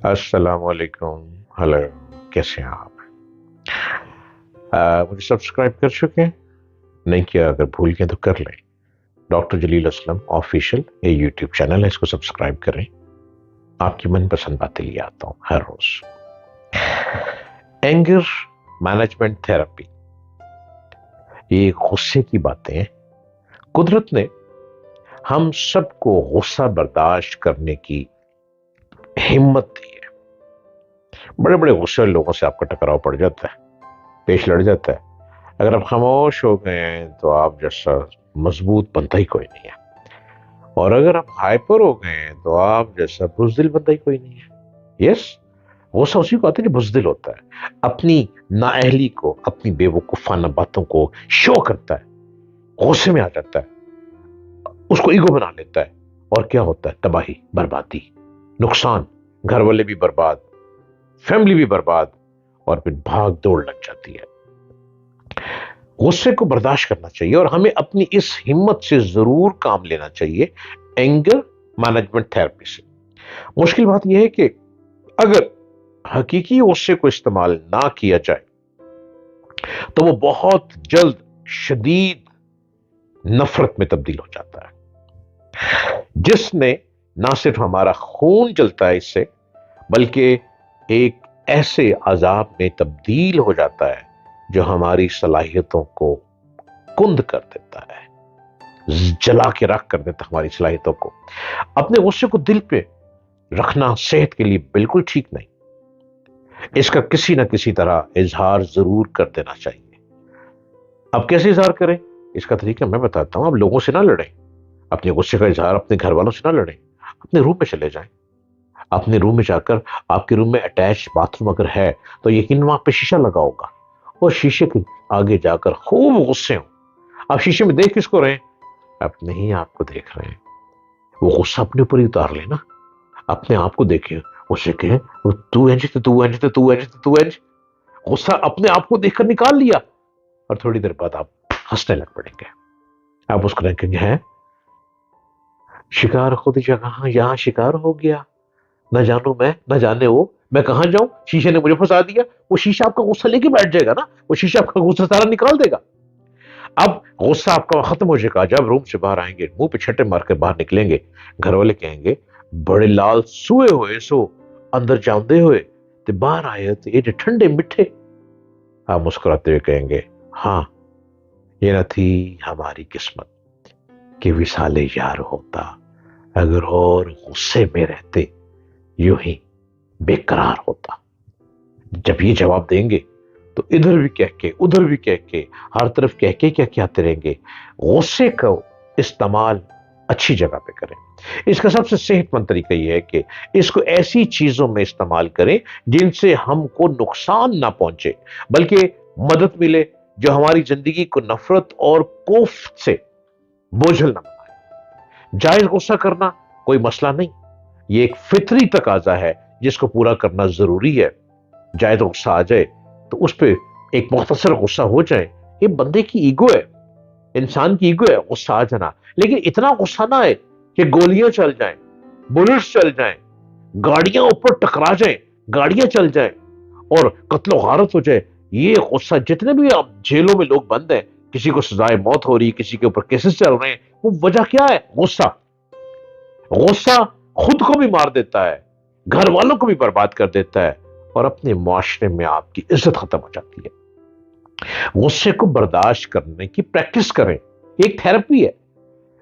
السلام علیکم. ہلو. کیسے ہیں آپ؟ مجھے سبسکرائب کر چکے ہیں؟ نہیں کیا؟ اگر بھول گئے تو کر لیں. ڈاکٹر جلیل اسلم آفیشیل یہ یوٹیوب چینل ہے، اس کو سبسکرائب کریں. آپ کی من پسند باتیں لے آتا ہوں ہر روز. اینگر مینجمنٹ تھراپی، یہ غصے کی باتیں ہیں. قدرت نے ہم سب کو غصہ برداشت کرنے کی ہمت دی ہے. بڑے بڑے غصے لوگوں سے آپ کا ٹکراؤ پڑ جاتا ہے، پیش لڑ جاتا ہے. اگر آپ خاموش ہو گئے ہیں تو آپ جیسا مضبوط بندہ ہی کوئی نہیں ہے، اور اگر آپ ہائپر ہو گئے ہیں تو آپ جیسا بزدل بندہ ہی کوئی نہیں ہے. یس، غصہ اسی کو آتا ہے جو بزدل ہوتا ہے، اپنی نااہلی کو، اپنی بے وقوفانہ باتوں کو شو کرتا ہے، غصے میں آ جاتا ہے، اس کو ایگو بنا لیتا ہے، اور کیا ہوتا ہے؟ تباہی، بربادی، نقصان. گھر والے بھی برباد، فیملی بھی برباد، اور پھر بھاگ دوڑ لگ جاتی ہے. غصے کو برداشت کرنا چاہیے، اور ہمیں اپنی اس ہمت سے ضرور کام لینا چاہیے اینگر مینجمنٹ تھراپی سے. مشکل بات یہ ہے کہ اگر حقیقی غصے کو استعمال نہ کیا جائے تو وہ بہت جلد شدید نفرت میں تبدیل ہو جاتا ہے، جس نے نہ صرف ہمارا خون جلتا ہے اس سے، بلکہ ایک ایسے عذاب میں تبدیل ہو جاتا ہے جو ہماری صلاحیتوں کو کند کر دیتا ہے، جلا کے راکھ کر دیتا ہے ہماری صلاحیتوں کو. اپنے غصے کو دل پہ رکھنا صحت کے لیے بالکل ٹھیک نہیں. اس کا کسی نہ کسی طرح اظہار ضرور کر دینا چاہیے. اب کیسے اظہار کریں؟ اس کا طریقہ میں بتاتا ہوں. آپ لوگوں سے نہ لڑیں، اپنے غصے کا اظہار اپنے گھر والوں سے نہ لڑیں. اپنے روم میں چلے جائیں. اپنے روم میں جا کر، آپ کے روم میں اٹیچ باتھ روم اگر ہے تو یقیناً وہاں پہ شیشہ لگا ہوگا، اور شیشے کے آگے جا کر خوب غصے ہوں. آپ شیشے میں دیکھ کس کو رہے ہیں؟ اپنے ہی آپ کو دیکھ رہے ہیں. وہ غصہ اپنے اوپر ہی اتار لینا، اپنے آپ کو دیکھیں، اسے کہیں تو انج تو تو انج تو تو انج تو تو انج. غصہ اپنے آپ کو دیکھ کر نکال لیا، اور تھوڑی دیر بعد آپ ہنسنے لگ پڑیں گے. آپ اس کو کہیں گے ہیں شکار خود جگہ یہاں شکار ہو گیا، نہ جانو میں نہ جانے وہ، میں کہاں جاؤں، شیشے نے مجھے پھنسا دیا. وہ شیشہ آپ کا غصہ لے کے بیٹھ جائے گا نا، وہ شیشہ آپ کا غصہ سارا نکال دے گا. اب غصہ آپ کا ختم ہو جائے گا. جب روم سے باہر آئیں گے، منہ پہ چھٹے مار کر باہر نکلیں گے، گھر والے کہیں گے بڑے لال سوئے ہوئے سو اندر جاندے ہوئے تے باہر آئے تے یہ ٹھنڈے میٹھے. آپ مسکراتے ہوئے کہیں گے ہاں، یہ نہ تھی ہماری قسمت کہ وصال یار ہوتا، اگر اور غصے میں رہتے یوں ہی بے قرار ہوتا. جب یہ جواب دیں گے تو ادھر بھی کہہ کے ادھر بھی کہہ کے ہر طرف کہہ کے کیا کہتے رہیں گے. غصے کو استعمال اچھی جگہ پہ کریں. اس کا سب سے صحت مند طریقہ یہ ہے کہ اس کو ایسی چیزوں میں استعمال کریں جن سے ہم کو نقصان نہ پہنچے، بلکہ مدد ملے، جو ہماری زندگی کو نفرت اور کوفت سے بوجھل نہ بنائے. جائز غصہ کرنا کوئی مسئلہ نہیں، یہ ایک فطری تقاضا ہے جس کو پورا کرنا ضروری ہے. جائز غصہ آ جائے تو اس پہ ایک مختصر غصہ ہو جائے، یہ بندے کی ایگو ہے، انسان کی ایگو ہے غصہ آ جانا. لیکن اتنا غصہ نہ آئے کہ گولیاں چل جائیں، بلٹس چل جائیں، گاڑیاں اوپر ٹکرا جائیں، گاڑیاں چل جائیں، اور قتل و غارت ہو جائے. یہ غصہ جتنے بھی آپ جیلوں میں لوگ بند ہیں، کسی کو سزائے موت ہو رہی، کسی کے اوپر کیسز چل رہے ہیں، وہ وجہ کیا ہے؟ غصہ. غصہ خود کو بھی مار دیتا ہے، گھر والوں کو بھی برباد کر دیتا ہے، اور اپنے معاشرے میں آپ کی عزت ختم ہو جاتی ہے. غصے کو برداشت کرنے کی پریکٹس کریں، یہ ایک تھراپی ہے.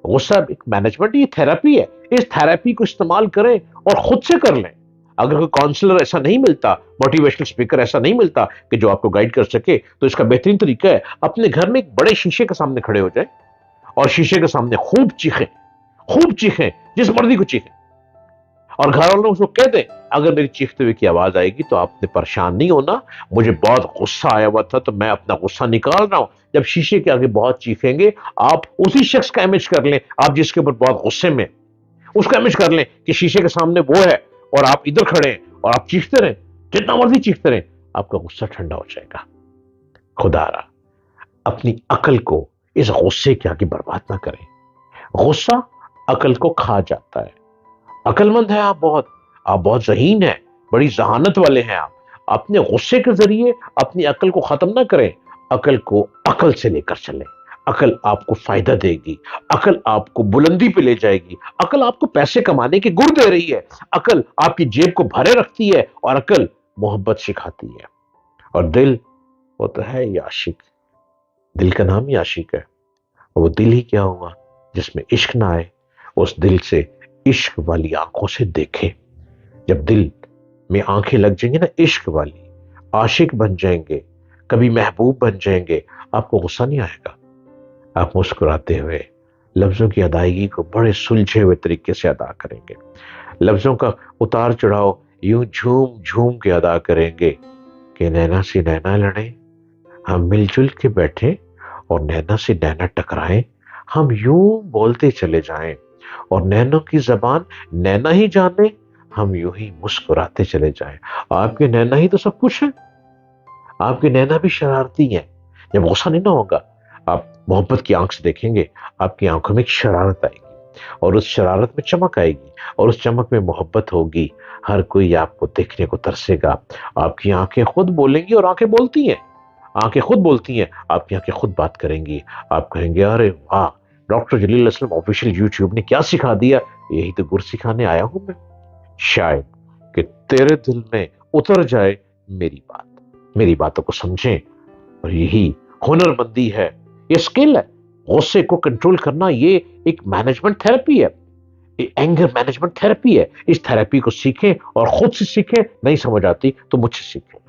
غصہ ایک مینجمنٹ، یہ تھراپی ہے. اس تھراپی کو استعمال کریں اور خود سے کر لیں. اگر کوئی کاؤنسلر ایسا نہیں ملتا، موٹیویشنل اسپیکر ایسا نہیں ملتا کہ جو آپ کو گائیڈ کر سکے، تو اس کا بہترین طریقہ ہے اپنے گھر میں ایک بڑے شیشے کے سامنے کھڑے ہو جائیں، اور شیشے کے سامنے خوب چیخیں، خوب چیخیں، جس مرضی کو چیخیں. اور گھر والوں کو کہہ دیں اگر میری چیختے ہوئے کی آواز آئے گی تو آپ نے پریشان نہیں ہونا، مجھے بہت غصہ آیا ہوا تھا تو میں اپنا غصہ نکال رہا ہوں. جب شیشے کے آگے بہت چیخیں گے، آپ اسی شخص کا امیج کر لیں، آپ جس کے اوپر بہت غصے میں، اس کا امیج کر لیں کہ شیشے کے سامنے وہ ہے اور آپ ادھر کھڑے ہیں، اور آپ چیختے رہیں، جتنا مرضی چیختے رہیں، آپ کا غصہ ٹھنڈا ہو جائے گا. خدا را اپنی عقل کو اس غصے کے آگے برباد نہ کریں. غصہ عقل کو کھا جاتا ہے. عقل مند ہے آپ بہت ذہین ہیں، بڑی ذہانت والے ہیں آپ، اپنے غصے کے ذریعے اپنی عقل کو ختم نہ کریں، عقل کو عقل سے لے کر چلیں۔ عقل آپ کو فائدہ دے گی، عقل آپ کو بلندی پہ لے جائے گی، عقل آپ کو پیسے کمانے کی گر دے رہی ہے، عقل آپ کی جیب کو بھرے رکھتی ہے، اور عقل محبت سکھاتی ہے۔ اور دل، وہ تو ہے ہی عاشق، دل کا نام ہی عاشق ہے۔ وہ دل ہی کیا ہوا جس میں عشق نہ آئے؟ اس دل سے عشق والی آنکھوں سے دیکھیں۔ جب دل میں آنکھیں لگ جائیں گی نا عشق والی، عاشق بن جائیں گے، کبھی محبوب بن جائیں گے، آپ کو غصہ نہیں آئے گا۔ آپ مسکراتے ہوئے لفظوں کی ادائیگی کو بڑے سلجھے ہوئے طریقے سے ادا کریں گے، لفظوں کا اتار چڑھاؤ یوں جھوم جھوم کے ادا کریں گے کہ نینا سے نینا لڑیں، ہم مل جل کے بیٹھیں اور نینا سے نینا ٹکرائیں، ہم یوں بولتے چلے جائیں اور نینوں کی زبان نینا ہی جانے، ہم یوں ہی مسکراتے چلے جائیں۔ آپ کے نینا ہی تو سب کچھ ہے، آپ کے نینا بھی شرارتی ہیں۔ جب غصہ نہیں نہ ہوگا، آپ محبت کی آنکھ سے دیکھیں گے، آپ کی آنکھوں میں ایک شرارت آئے گی، اور اس شرارت میں چمک آئے گی، اور اس چمک میں محبت ہوگی، ہر کوئی آپ کو دیکھنے کو ترسے گا۔ آپ کی آنکھیں خود بولیں گی، اور آنکھیں بولتی ہیں، آنکھیں خود بولتی ہیں، آپ کی آنکھیں خود بات کریں گی۔ آپ کہیں گے ارے واہ، ڈاکٹر جلیل اسلم آفیشیل یوٹیوب نے کیا سکھا دیا، یہی تو گر سکھانے آیا ہوں میں۔ شاید کہ تیرے دل میں اتر جائے میری بات، میری باتوں کو سمجھیں، اور یہی ہنر مندی ہے، یہ سکل ہے۔ غصے کو کنٹرول کرنا یہ ایک مینجمنٹ تھراپی ہے، اینگر مینجمنٹ تھراپی ہے۔ اس تھراپی کو سیکھیں اور خود سے سیکھیں، نہیں سمجھ آتی تو مجھ سے سیکھیں۔